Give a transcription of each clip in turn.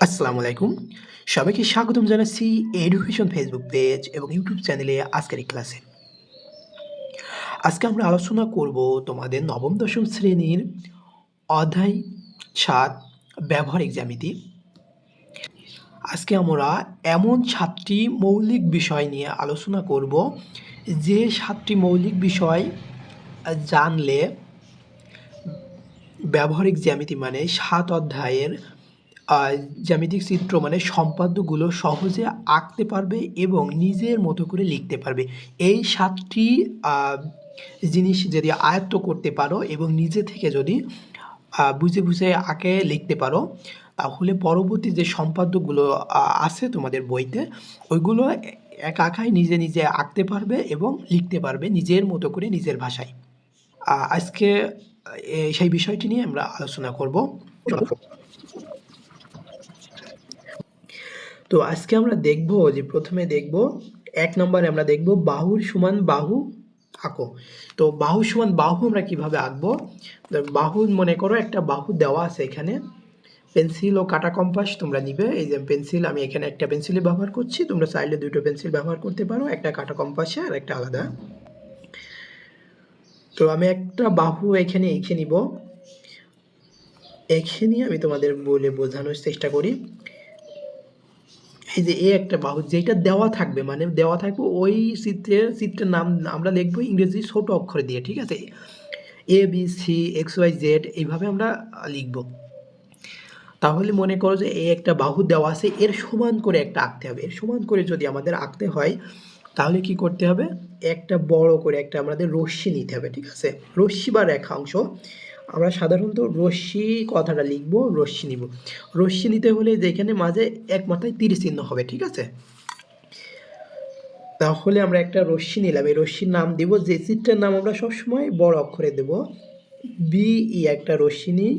আসসালামু আলাইকুম। সবাইকে স্বাগতম জানাচ্ছি এডুকেশন ফেসবুক পেজ এবং ইউটিউব চ্যানেলে আজকের এই ক্লাসে। আজকে আমরা আলোচনা করব তোমাদের নবম-দশম শ্রেণীর অধ্যায় ৭ ব্যবহারিক জ্যামিতি। আজকে আমরা এমন ৭টি মৌলিক বিষয় নিয়ে আলোচনা করব, যে ৭টি মৌলিক বিষয় জানলে ব্যবহারিক জ্যামিতি মানে ৭ অধ্যায়ের জ্যামিতিক চিত্র মানে সম্পাদ্যগুলো সহজে আঁকতে পারবে এবং নিজের মতো করে লিখতে পারবে। এই ৭টি জিনিস যদি আয়ত্ত করতে পারো এবং নিজে থেকে যদি বুঝে বুঝে আঁকে লিখতে পারো, তাহলে পরবর্তী যে সম্পাদ্যগুলো আছে তোমাদের বইতে, ওইগুলো একা একাই নিজে নিজে আঁকতে পারবে এবং লিখতে পারবে নিজের মতো করে নিজের ভাষায়। আজকে সেই বিষয়টি নিয়ে আমরা আলোচনা করব। তো আজকে আমরা দেখব যে প্রথমে দেখব ১ নম্বরে আমরা দেখব বাহুর সমান বাহু আঁকো। তো বাহু সমান বাহু আমরা কিভাবে আঁকবো? বাহু মনে করো একটা বাহু দেওয়া আছে এখানে, পেন্সিল ও কাঁটা কম্পাস তোমরা নিবে। এই যে পেন্সিল, আমি এখানে একটা পেন্সিলে ব্যবহার করছি, তোমরা চাইলে দুটো পেন্সিল ব্যবহার করতে পারো, একটা কাঁটা কম্পাসে আর একটা আলাদা। তো আমি একটা বাহু এখানে এঁকে নিব। এঁকে নিয়ে আমি তোমাদের বলে বোঝানোর চেষ্টা করি। এই যে একটা বাহু যেটা দেওয়া থাকবে, মানে দেওয়া থাকবে ওই চিত্রের নাম আমরা লিখবো ইংরেজি ছোট অক্ষরে দিয়ে, ঠিক আছে? ABC XYZ এইভাবে আমরা লিখব। তাহলে মনে করো যে একটা বাহু দেওয়া আছে, এর সমান করে একটা আঁকতে হবে। এর সমান করে যদি আমাদের আঁকতে হয়, তাহলে কি করতে হবে? একটা বড় করে একটা আমাদের রশ্মি নিতে হবে, ঠিক আছে? রশ্মি বা রেখাংশ, আমরা সাধারণত রশ্মি কথাটা লিখব, রশ্মি নিব। রশ্মি নিতে হলে যেখানে মাঝে এক মাথায় তীর চিহ্ন হবে, ঠিক আছে? তাহলে আমরা একটা রশ্মি নিলাম, এই রশ্মির নাম দিব, যে চিত্রের নাম আমরা সবসময় বড় অক্ষরে দেব, BE একটা রশ্মি নিই।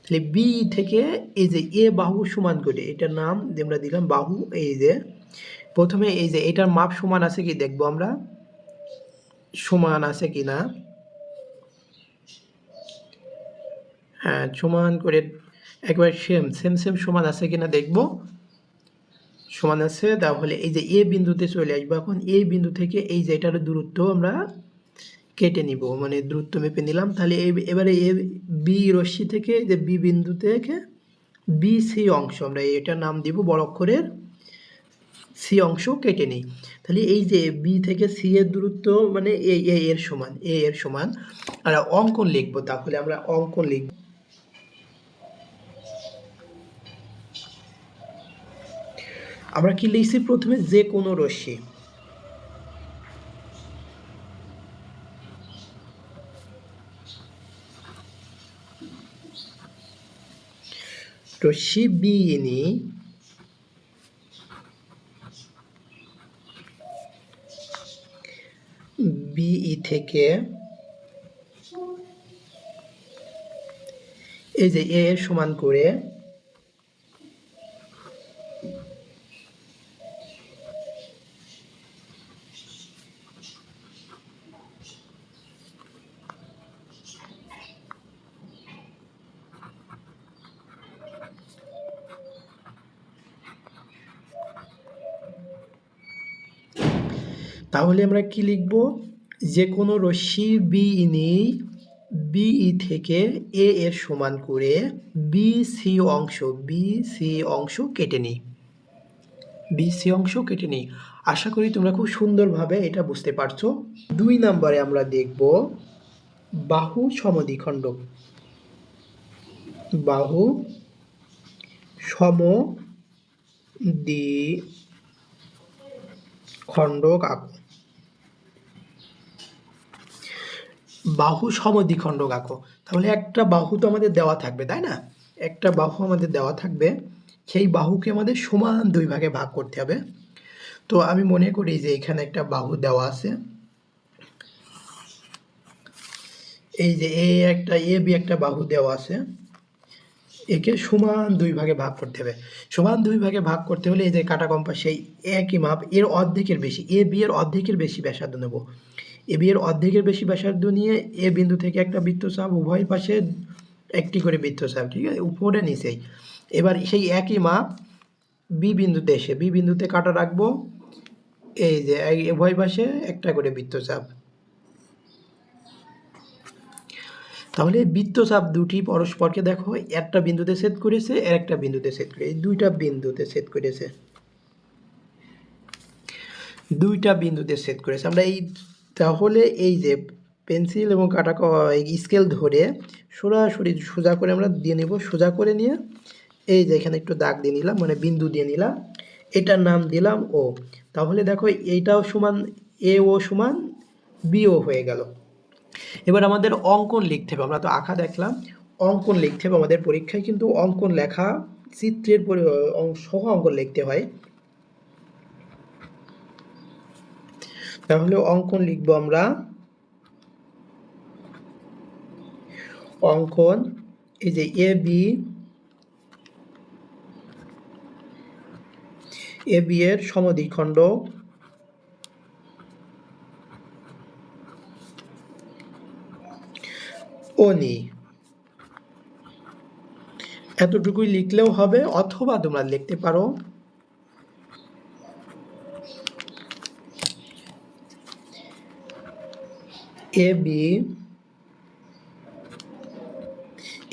তাহলে বি থেকে এই যে এ বাহু সমান করে এটার নাম আমরা দিলাম বাহু। এই যে প্রথমে এই যে এটার মাপ সমান আছে কি দেখবো আমরা, সমান আছে কি না। হ্যাঁ, সমান করে একবার সেম সেম সেম সমান আছে কিনা দেখব। সমান আছে, তাহলে এই যে এ বিন্দুতে চলে আসবো। এখন এই বিন্দু থেকে এই যে এটার দূরত্ব আমরা কেটে নিব, মানে দূরত্ব মেপে নিলাম। তাহলে এবারে এ বি রশ্মি থেকে যে বি বিন্দু থেকে BC অংশ আমরা এটার নাম দিব বড় অক্ষরের সি অংশ কেটে নিই। তাহলে এই যে বি থেকে সি এর দূরত্ব মানে এর সমান, এর সমান। আর অঙ্কন লিখবো, তাহলে আমরা অঙ্কন লিখব। আমরা কি লিখছি প্রথমে? যে কোনো রশ্মি। রশ্মি বি নিই, বিই থেকে এই যে এর সমান করে তাহলে আমরা কি লিখব? যে কোনো রশ্মি বিই নিই, বিই থেকে এর সমান করে BC অংশ কেটে নিই, BC অংশ কেটে নিই। আশা করি তোমরা খুব সুন্দরভাবে এটা বুঝতে পারছো। ২ নম্বরে আমরা দেখব বাহু সমদ্বিখণ্ডক। বাহু সমদ্বিখণ্ডক আঁকো। বাহু সমদ্বিখণ্ডক আঁকো। তাহলে একটা বাহু তো আমাদের দেওয়া থাকবে, তাই না? একটা বাহু আমাদের দেওয়া থাকবে, সেই বাহুকে আমাদের সমান ২ ভাগে ভাগ করতে হবে। তো আমি মনে করি যে এখানে একটা বাহু দেওয়া আছে, এই যে বি একটা বাহু দেওয়া আছে, একে সমান ২ ভাগে ভাগ করতে হবে। সমান ২ ভাগে ভাগ করতে হলে এই যে কাঁটা কম্পাস সেই একই মাপ, এর অর্ধেকের বেশি, বি এর অর্ধেকের বেশি ব্যাসার্ধ নেব। বি এর অর্ধেকের বেশি ব্যাসার্ধ নিয়ে এ বিন্দু থেকে একটা বৃত্তচাপ উভয় পাশে একটি করে বৃত্তচাপ, ঠিক আছে? উপরে নিচেই এবার সেই একই মাপ বি বিন্দুতে এসে বি বিন্দুতে কাটা রাখবো, এই যে উভয় পাশে একটা করে বৃত্তচাপ। তাহলে বৃত্তচাপ দুটি পরস্পরকে দেখো একটা বিন্দুতে ছেদ করেছে, আর একটা বিন্দুতে ছেদ করে, এই দুইটা বিন্দুতে ছেদ করেছে, দুইটা বিন্দুতে ছেদ করেছে। আমরা এই তাহলে এই যে পেন্সিল এবং কাটা স্কেল ধরে সরাসরি সোজা করে আমরা দিয়ে নেব, সোজা করে নিয়ে এই যে এখানে একটু দাগ দিয়ে নিলাম, মানে বিন্দু দিয়ে নিলাম, এটার নাম দিলাম ও। তাহলে দেখো এইটাও সমান এ ও সমান বিও হয়ে গেল। এবার আমাদের অঙ্কন লিখতে হবে, আমরা তো আঁকা দেখলাম, অঙ্কন লিখতে হবে। আমাদের পরীক্ষায় কিন্তু অঙ্কন লেখা, চিত্রের সহ অঙ্কন লিখতে হয়। তাহলে অঙ্কন লিখব আমরা, অঙ্কন এই যে এ বি এর সমদ্বিখণ্ড ONI, এতটুকুই লিখলেও হবে, অথবা তোমরা লিখতে পারো এ বি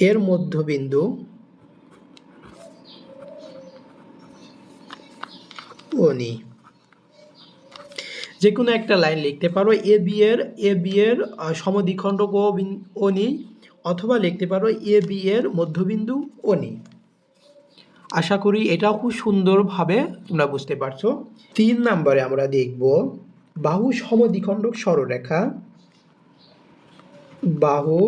এর মধ্যবিন্দু ONI, যে কোনো একটা লাইন লিখতে পারো এ বি এর সমদ্বিখণ্ড ONI, অথবা লিখতে পারো এ বি এর মধ্যবিন্দু ONI। আশা করি এটাও খুব সুন্দরভাবে তোমরা বুঝতে পারছো। 3 নম্বরে আমরা দেখব বাহু সমদ্বিখণ্ডক সরলরেখা, বাহু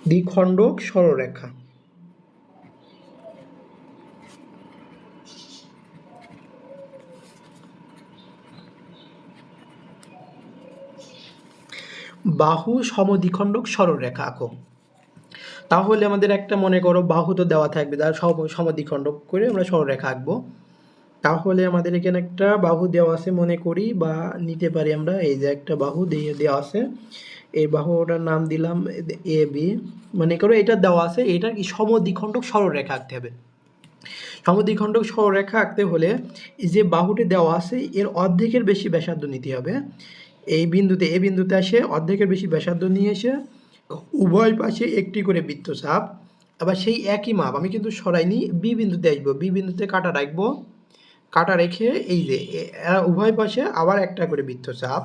দ্বিখণ্ডক সরলরেখা। বাহু সমদ্বিখণ্ডক সরলরেখা আঁকো। তাহলে আমাদের একটা মনে করো বাহু তো দেওয়া থাকবে, তার সমদ্বিখণ্ডক করে আমরা সরলরেখা আঁকবো। তাহলে আমাদের এখানে একটা বাহু দেওয়া আছে মনে করি, বা নিতে পারি আমরা, এই যে একটা বাহু দেওয়া আছে, এই বাহুটার নাম দিলাম এ বি, মনে করো এটা দেওয়া আছে, এটা কি সমদ্বিখণ্ডক সরলরেখা আঁকতে হবে। সমদ্বিখণ্ডক সরলরেখা আঁকতে হলে এই যে বাহুটি দেওয়া আছে এর অর্ধেকের বেশি ব্যাসার্ধ নিতে হবে। এই বিন্দুতে এ বিন্দুতে আসে অর্ধেকের বেশি ব্যাসার্ধ নিয়ে এসে উভয় পাশে একটি করে বৃত্তচাপ, আবার সেই একই মাপ আমি কিন্তু সরাইনি, বি বিন্দুতে আসবো, বি বিন্দুতে কাটা রাখবো, কাটা রেখে এই যে উভয় পাশে আবার একটা করে বৃত্তচাপ।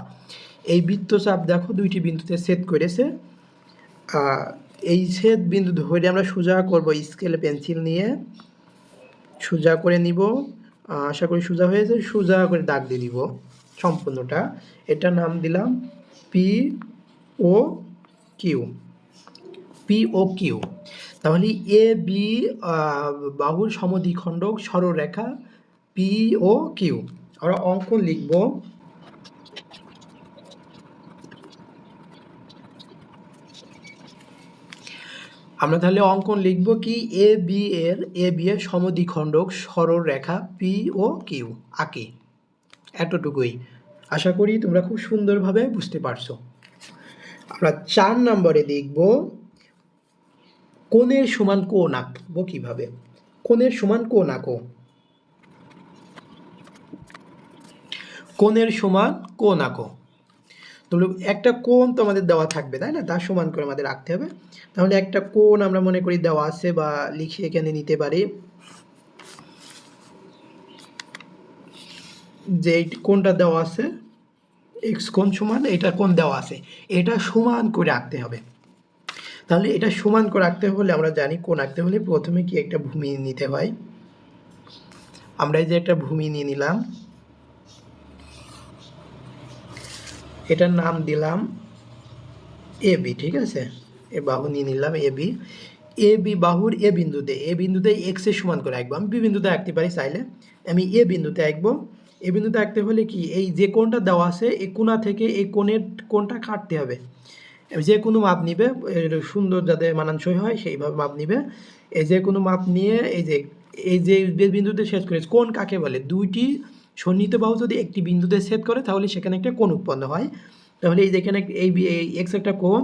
এই বৃত্তচাপ দেখো দুইটি বিন্দুতে ছেদ করেছে, এই ছেদ বিন্দু ধরে আমরা সোজা করব, স্কেল পেন্সিল নিয়ে সোজা করে নিব, আশা করি সোজা হয়েছে, সোজা করে দাগ দিয়ে দিব সম্পূর্ণটা। এটা নাম দিলাম পি ও কিউ। তাহলে এ বি বাহুর সমদ্বিখণ্ডক সরলরেখা পি ও কিউ। আমরা অঙ্কন লিখব, আমরা তাহলে অঙ্কন লিখব কি এ বি এর সমদ্বিখণ্ডক সরলরেখা পি ও কিউ আঁকি। এতটুকুই, আশা করি তোমরা খুব সুন্দরভাবে বুঝতে পারছো। আমরা 4 নম্বরে দেখব কোণের সমান কোণ আঁকবো কিভাবে। কোণের সমান কোণ আঁকো, কোণের সমান কোণ আঁকো। তাহলে একটা কোণ তো আমাদের দেওয়া থাকবে তাই না, তার সমান করে আমাদের আঁকতে হবে। তাহলে একটা কোণ আমরা মনে করি দেওয়া আছে, বা লিখে এখানে নিতে পারি যে এই কোণটা দেওয়া আছে এক্স কোণ সমান, এটা কোণ দেওয়া আছে, এটা সমান করে আঁকতে হবে। তাহলে এটা সমান করে আঁকতে হলে আমরা জানি কোণ আঁকতে হলে প্রথমে কি একটা ভূমি নিতে হয়। আমরা এই যে একটা ভূমি নিয়ে নিলাম, এটার নাম দিলাম এ বি, ঠিক আছে, এ বাহু নিয়ে নিলাম এ বি বাহুর এ বিন্দুতে এক্স এর সমান করে আঁকবো। আমি বি বিন্দুতে আঁকতে পারি চাইলে, আমি এ বিন্দুতে আঁকবো। এ বিন্দুতে আঁকতে হলে কি এই যে কোণটা দেওয়া আছে এই কোণা থেকে এই কোণটা কাটতে হবে, যে কোনো মাপ নিবে, সুন্দর যাতে মানানসই হয় সেইভাবে মাপ নিবে। এই যে কোনো মাপ নিয়ে এই যে বিন্দুতে ছেদ করেছে, কোণ কাকে বলে, দুইটি সন্নিহিত বাহু যদি একটি বিন্দুতে ছেদ করে তাহলে সেখানে একটা কোণ উৎপন্ন হয়। তাহলে এই যেখানে এই এক্স একটা কোণ,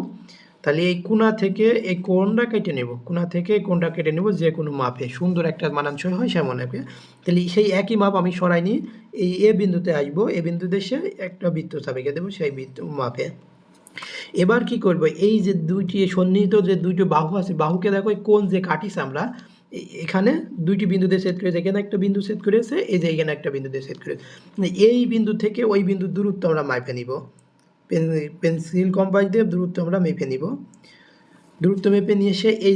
তাহলে এই কোণা থেকে এই কোণটা কেটে নেব, কোণা থেকে এই কোণটা কেটে নেব যে কোনো মাপে সুন্দর একটা মানানসই হয় সেমন মাপে। তাহলে সেই একই মাপ আমি সরাই নিই, এই এ বিন্দুতে আসবো, এ বিন্দুতে এসে একটা বৃত্তচাপ এঁকে দেবো সেই বৃত্ত মাপে। এবার কি করব, এই যে দুইটি সন্নিহিত যে দুইটি বাহু আছে, বাহুকে দেখো এই কোণ যে কাটিছে আমরা এখানে দুইটি বিন্দুতে ছেদ করেছে, এখানে একটা বিন্দু ছেদ করেছে, এই যে এখানে একটা বিন্দুতে ছেদ করেছে। এই বিন্দু থেকে ওই বিন্দুর দূরত্ব আমরা মাপে নিব, পেন্সিল কম্পাস দিয়ে দূরত্ব আমরা মেপে নিব। দূরত্ব মেপে নিয়ে এসে এই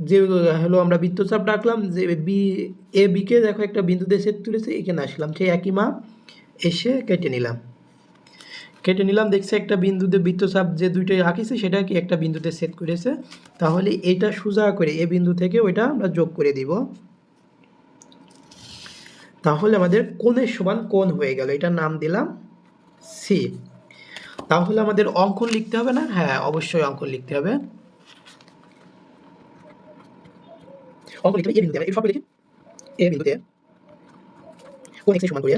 যে হলো আমরা বৃত্তচাপ রাখলাম, যে এ বিকে দেখো একটা বিন্দুতে ছেদ করেছে, এখানে আসলাম, সেই একই মাপ এসে কেটে নিলাম। দেখছে একটা বিন্দুতে বৃত্তচাপ যে দুইটাই আঁকিছে সেটা কি একটা বিন্দুতে ছেদ করেছে। তাহলে এটা সোজা করে এ বিন্দু থেকে ওইটা আমরা যোগ করে দিব। তাহলে আমাদের কোণের সমান কোণ হয়ে গেল, এটার নাম দিলাম সি। তাহলে আমাদের অঙ্কন লিখতে হবে না? হ্যাঁ, অবশ্যই অঙ্কন লিখতে হবে। অঙ্কন লিখতে হবে, এ বিন্দুতে এই সবগুলো লিখি, এ বিন্দুতে কোণ x এর সমান করে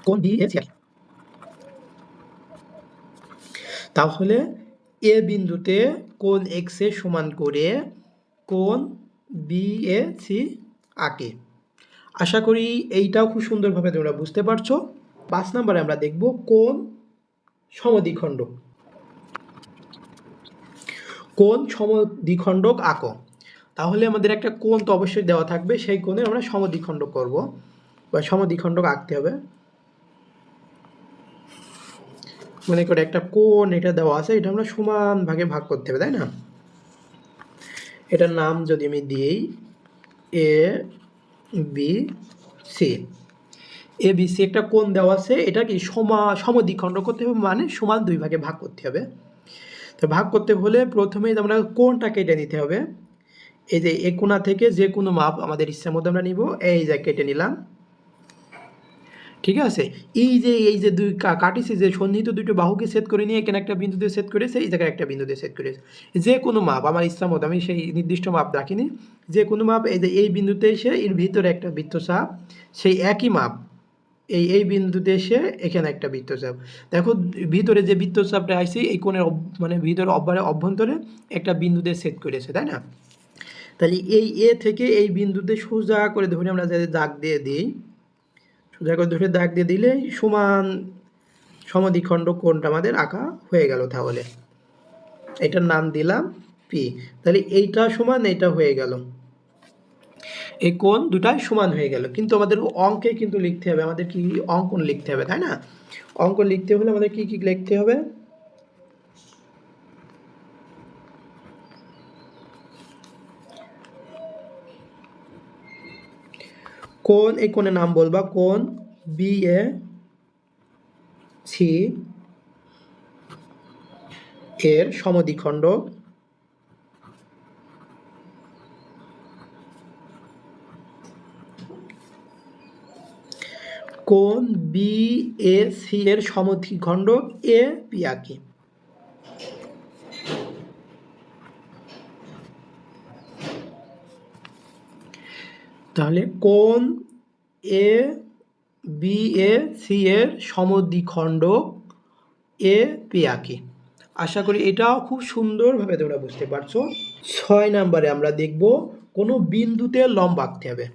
কোণ বি এ সি আঁকি। তাহলে এ বিন্দুতে কোণ x এর সমান করে কোণ বি এ সি আঁকি। আশা করি এইটাও খুব সুন্দরভাবে তোমরা বুঝতে পারছো। 5 নম্বরে আমরা দেখব কোণ সমদ্বিখণ্ডক। কোণ সমদ্বিখণ্ডক আঁকো। তাহলে আমাদের একটা কোণ তো অবশ্যই দেওয়া থাকবে, সেই কোণে আমরা সমদ্বিখণ্ডক করব বা সমদ্বিখণ্ডক আঁকতে হবে। মনে করে একটা কোণ এটা দেওয়া আছে, এটা আমরা সমান ভাগে ভাগ করতে হবে, তাই না? এটার নাম যদি আমি দিই A B C, A B C একটা কোণ দেওয়া আছে, এটা কি সমদ্বিখণ্ডক করতে হবে, মানে সমান দুই ভাগে ভাগ করতে হবে। তো ভাগ করতে হলে প্রথমেই আমরা কোণটা কেটে নিতে হবে। এই যে এ কোণা থেকে যে কোনো মাপ আমাদের ইচ্ছা মতো আমরা নিব, এই যে কেটে নিলাম, ঠিক আছে। এই যে দুই কাটিছে, যে সন্নিহিত দুটো বাহুকে ছেদ করে নিয়ে এখানে একটা বিন্দুতে ছেদ করেছে, এই জায়গায় একটা বিন্দুতে ছেদ করেছে। যে কোনো মাপ আমার ইচ্ছা মতো, আমি সেই নির্দিষ্ট মাপ রাখিনি, যে কোনো মাপ এই যে এই বিন্দুতে এসে এর ভিতরে একটা বৃত্তচাপ, সেই একই মাপ এই বিন্দুতে এসে এখানে একটা বৃত্তচাপ। দেখো ভিতরে যে বৃত্তচাপটা আসছে এই কোণের মানে ভিতরে অভ্যন্তরে একটা বিন্দুতে ছেদ করেছে, তাই না? তাহলে এই এ থেকে এই বিন্দুতে সোজা করে ধরে আমরা যদি দাগ দিয়ে দিই, সোজা করে ধরে দাগ দিয়ে দিলে সমান সমদ্বিখণ্ডক কোণটা আমাদের আঁকা হয়ে গেল। তাহলে এটার নাম দিলাম পি। তাহলে এইটা সমান এইটা হয়ে গেল, এই কোণ দুটাই সমান হয়ে গেল। কিন্তু আমাদের অঙ্কে কিন্তু লিখতে হবে, আমাদের কি অঙ্কন লিখতে হবে, তাই না? অঙ্কন লিখতে হলে আমাদের কি কি লিখতে হবে? কোণ, এই কোণের নাম বলবা কোণ বি এ সি এর সমদ্বিখণ্ডক কোণ বি এ সি এর সমদ্বিখণ্ডক এ পি আঁকি। তাহলে কোণ এ বি এ সি এর সমদ্বিখণ্ডক এ পি আঁকি। আশা করি এটাও খুব সুন্দরভাবে তোমরা বুঝতে পারছো। 6 নম্বরে আমরা দেখব কোনো বিন্দুতে লম্ব আঁকতে হবে।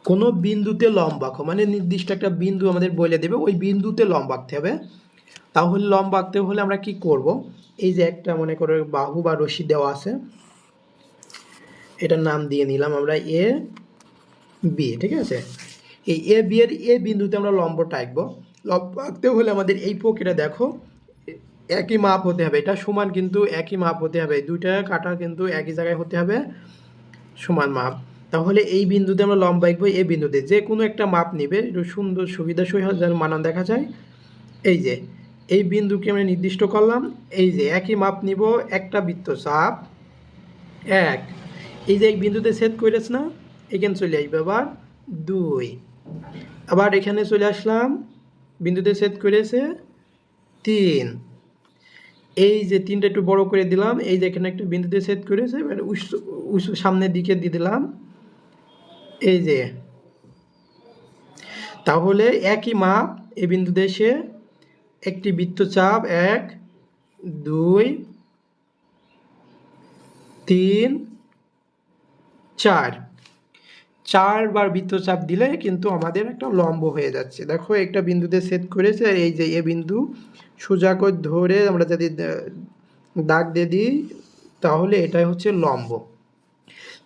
কোনো বিন্দুতে লম্ব আঁকো, মানে নির্দিষ্ট একটা বিন্দু আমাদের বলে দেবে, ওই বিন্দুতে লম্ব আঁকতে হবে। তাহলে লম্ব আঁকতে হলে আমরা কি করব, এই যে একটা মনে করো বাহু বা রশি দেওয়া আছে, এটার নাম দিয়ে নিলাম আমরা এ বি, ঠিক আছে। এই এ বি এর এ বিন্দুতে আমরা লম্বটা আঁকবো। লম্ব আঁকতে হলে আমাদের এই প্রক্রিয়া দেখো, একই মাপ হতে হবে, এটা সমান কিন্তু একই মাপ হতে হবে, দুইটা কাটা কিন্তু একই জায়গায় হতে হবে, সমান মাপ। তাহলে এই বিন্দুতে আমরা লম্ব আঁকবো, এই বিন্দুতে যে কোনো একটা মাপ নিবে, একটু সুন্দর সুবিধাসই যেন মানান দেখা যায়। এই যে এই বিন্দুকে আমরা নির্দিষ্ট করলাম, এই যে একই মাপ নিব, একটা বৃত্তচাপ এক, এই যে এক বিন্দুতে ছেদ করেছে না, এখানে চলে আসবে আবার 2, আবার এখানে চলে আসলাম, বিন্দুতে ছেদ করেছে 3, এই যে 3টা একটু বড় করে দিলাম, এই যে এখানে একটা বিন্দুতে ছেদ করেছে, এবার সামনের দিকে দিয়ে দিলাম, এই যে তাহলে একই মাপ এ বিন্দুতে এসে একটি বৃত্তচাপ 1 2 3 4 4বার বৃত্তচাপ দিলে কিন্তু আমাদের একটা লম্ব হয়ে যাচ্ছে। দেখো একটা বিন্দুতে ছেদ করেছে, আর এই যে এ বিন্দু সোজা করে ধরে আমরা যদি দাগ দিয়ে দিই তাহলে এটাই হচ্ছে লম্ব।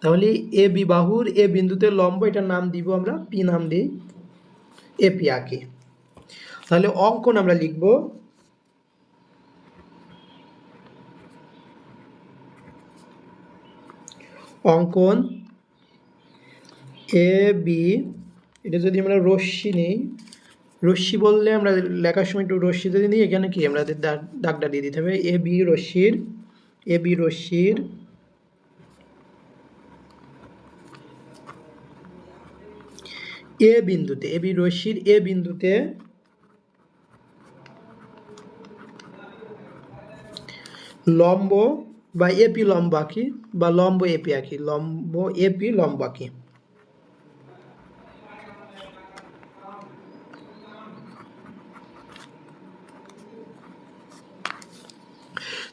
তাহলে এ বি বাহুর এ বিন্দুতে লম্ব, এটার নাম দিব আমরা পি, নাম দিই এপি আঁকি। তাহলে অঙ্কন আমরা লিখব অঙ্কন এ বি, এটা যদি আমরা রশ্মি নিই, রশ্মি বললে আমরা লেখার সময় একটু রশ্মি যদি নিই, এখানে কি আমাদের দাগটা দিয়ে দিতে হবে এ বি রশ্মির, এ বি রশ্মির এ বিন্দুতে, এ বি রশ্মির এ বিন্দুতে লম্ব বা এপি লম্ব আঁকি, বা লম্ব এপি আঁকি, লম্ব এপি লম্ব আঁকি।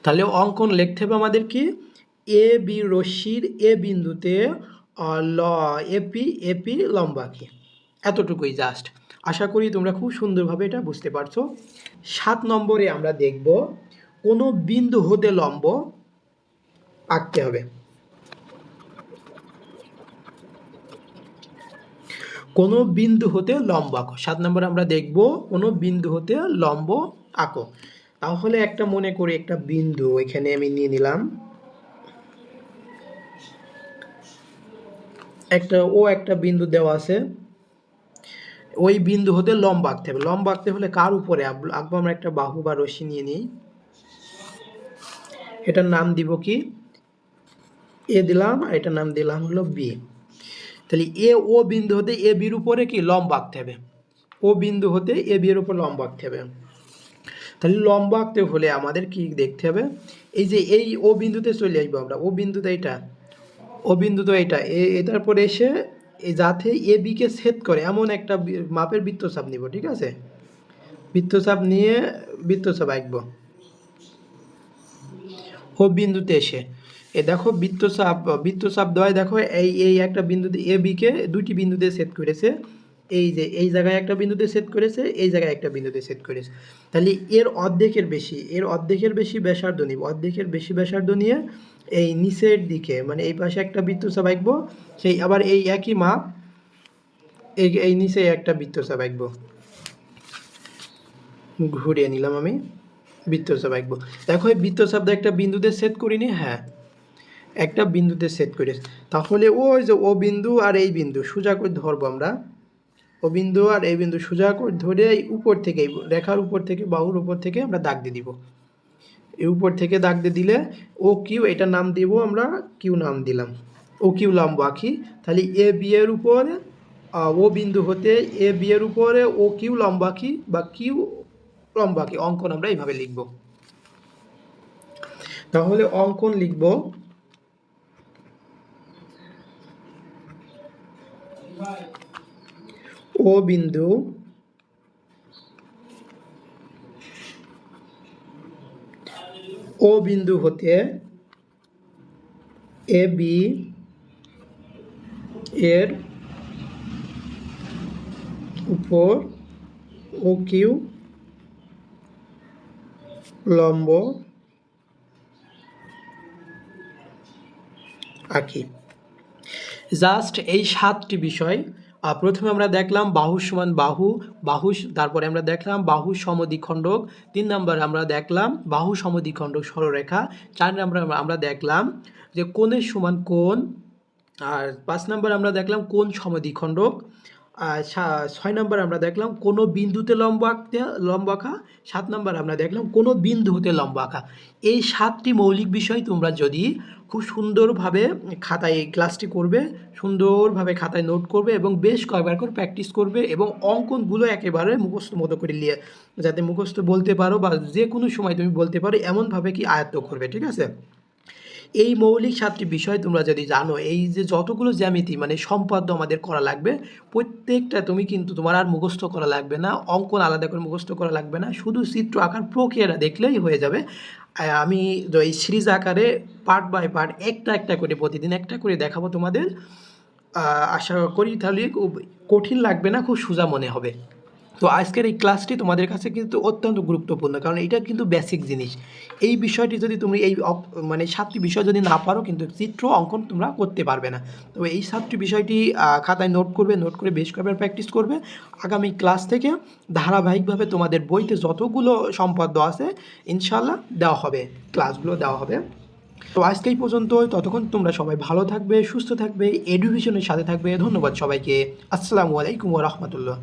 তাহলে অঙ্কন লিখতে হবে আমাদের কি এ বি রশ্মির এ বিন্দুতে এপি এপি লম্ব আঁকি। এতটুকুই জাস্ট। আশা করি তোমরা খুব সুন্দরভাবে এটা বুঝতে পারছো। 7 নম্বরে আমরা দেখব কোনো বিন্দু হতে লম্ব আঁকতে হবে। কোনো বিন্দু হতে লম্ব আঁকো। 7 নম্বরে আমরা দেখব কোনো বিন্দু হতে লম্ব আঁকো। তাহলে একটা মনে করি একটা বিন্দু এখানে আমি নিয়ে নিলাম, একটা বিন্দু দেওয়া আছে, ওই বিন্দু হতে লম্ব আঁকতে হবে। লম্ব আঁকতে হলে কার উপরে আঁকবো? আমরা একটা বাহু বা রশ্মি নিয়ে নিই, এটার নাম দিব কি এ দিলাম, আর এটার নাম দিলাম হলো বি। তাহলে এ ও বিন্দু হতে এ বির উপরে কি লম্ব আঁকতে হবে, ও বিন্দু হতে এ বির উপর লম্ব আঁকতে হবে। তাহলে লম্ব আঁকতে হলে আমাদের কি দেখতে হবে, এই যে এই ও বিন্দুতে চলে আসবো আমরা, ও বিন্দুতে এটা, ও বিন্দু তো এটা, এটার পরে এসে যাতে এ বিকে ছেদ করে এমন একটা মাপের বৃত্তচাপ নিব, ঠিক আছে? বৃত্তচাপ নিয়ে বৃত্তচাপ আঁকবো ও বিন্দুতে এসে। দেখো বৃত্তচাপ দেওয়ায় দেখো এই একটা বিন্দুতে এ বিকে দুটি বিন্দুতে ছেদ করেছে, এই যে এই জায়গায় একটা বিন্দুতে ছেদ করেছে, এই জায়গায় একটা বিন্দুতে ছেদ করেছে। তাহলে এর অর্ধেকের বেশি ব্যাসার্ধ নিব, অর্ধেকের বেশি ব্যাসার্ধ নিয়ে এই নিচের দিকে মানে এই পাশে একটা বৃত্তচাপ আঁকবো, সেই আবার এই একই মাপ এই নিচে একটা বৃত্তচাপ আঁকবো, ঘুরিয়ে নিলাম আমি, বৃত্তচাপ আঁকবো। দেখো এই বৃত্তচাপ একটা বিন্দুতে ছেদ করিনি, হ্যাঁ একটা বিন্দুতে ছেদ করেছে। তাহলে ওই যে ও বিন্দু আর এই বিন্দু সোজা করে ধরবো আমরা, ও বিন্দু আর এই বিন্দু সোজা করে ধরে উপর থেকে রেখার উপর থেকে বাহুর উপর থেকে আমরা দাগ দিয়ে দিব, এই উপর থেকে দাগ দিয়ে দিলে ও কিউ, এটা নাম দিব আমরা কিউ, নাম দিলাম ও কিউ লম্ব আঁকি। তাহলে এ বি এর উপরে ও বিন্দু হতে এ বি এর উপরে ও কিউ লম্ব আঁকি বা কিউ লম্ব আঁকি। অঙ্কন আমরা এইভাবে লিখব। তাহলে অঙ্কন লিখব ও বিন্দু হতে এ বি এর উপর ও কিউ লম্ব আঁকি। জাস্ট এই 7টি বিষয়। প্রথমে আমরা দেখলাম বাহু সমান বাহু, তারপরে আমরা দেখলাম বাহু সমদ্বিখণ্ডক, 3 নম্বর আমরা দেখলাম বাহু সমদ্বিখণ্ডক সরলরেখা, 4 নম্বর আমরা দেখলাম যে কোণের সমান কোণ, আর 5 নম্বর আমরা দেখলাম কোণ সমদ্বিখণ্ডক, 6 নম্বর আমরা দেখলাম কোনো বিন্দুতে লম্ব আঁকা, 7 নম্বর আমরা দেখলাম কোনো বিন্দু হতে লম্ব আঁকা। এই 7টি মৌলিক বিষয় তোমরা যদি খুব সুন্দরভাবে খাতায় এই ক্লাসটি করবে, সুন্দরভাবে খাতায় নোট করবে এবং বেশ কয়েকবার করে প্র্যাকটিস করবে এবং অঙ্কনগুলো একেবারে মুখস্থ মতো করে নিয়ে যাতে মুখস্থ বলতে পারো বা যে কোনো সময় তুমি বলতে পারো এমনভাবে কি আয়ত্ত করবে, ঠিক আছে? এই মৌলিক 7টি বিষয় তোমরা যদি জানো, এই যে যতগুলো জ্যামিতি মানে সম্পাদ্য আমাদের করা লাগবে, প্রত্যেকটা তুমি কিন্তু তোমার আর মুখস্থ করা লাগবে না, অঙ্কন আলাদা করে মুখস্থ করা লাগবে না, শুধু চিত্র আঁকার প্রক্রিয়াটা দেখলেই হয়ে যাবে। আমি এই সিরিজ আকারে পার্ট বাই পার্ট একটা করে প্রতিদিন একটা করে দেখাবো তোমাদের। আশা করি তাহলে খুব কঠিন লাগবে না, খুব সোজা মনে হবে। তো আজকের এই ক্লাসটি তোমাদের কাছে কিন্তু অত্যন্ত গুরুত্বপূর্ণ, কারণ এটা কিন্তু বেসিক জিনিস। এই বিষয়টি যদি তুমি এই মানে 7টি বিষয় যদি না পারো, কিন্তু চিত্র অঙ্কন তোমরা করতে পারবে না। তবে এই 7টি বিষয়টি খাতায় নোট করবে, নোট করে বেশ কয়েকবার প্র্যাকটিস করবে। আগামী ক্লাস থেকে ধারাবাহিকভাবে তোমাদের বইতে যতগুলো সম্পাদ্য আছে ইনশাল্লাহ দেওয়া হবে, ক্লাসগুলো দেওয়া হবে। তো আজকে এই পর্যন্ত, ততক্ষণ তোমরা সবাই ভালো থাকবে, সুস্থ থাকবে, এডুকেশনের সাথে থাকবে। ধন্যবাদ সবাইকে। আসসালামু আলাইকুম ওয়া রাহমাতুল্লাহ।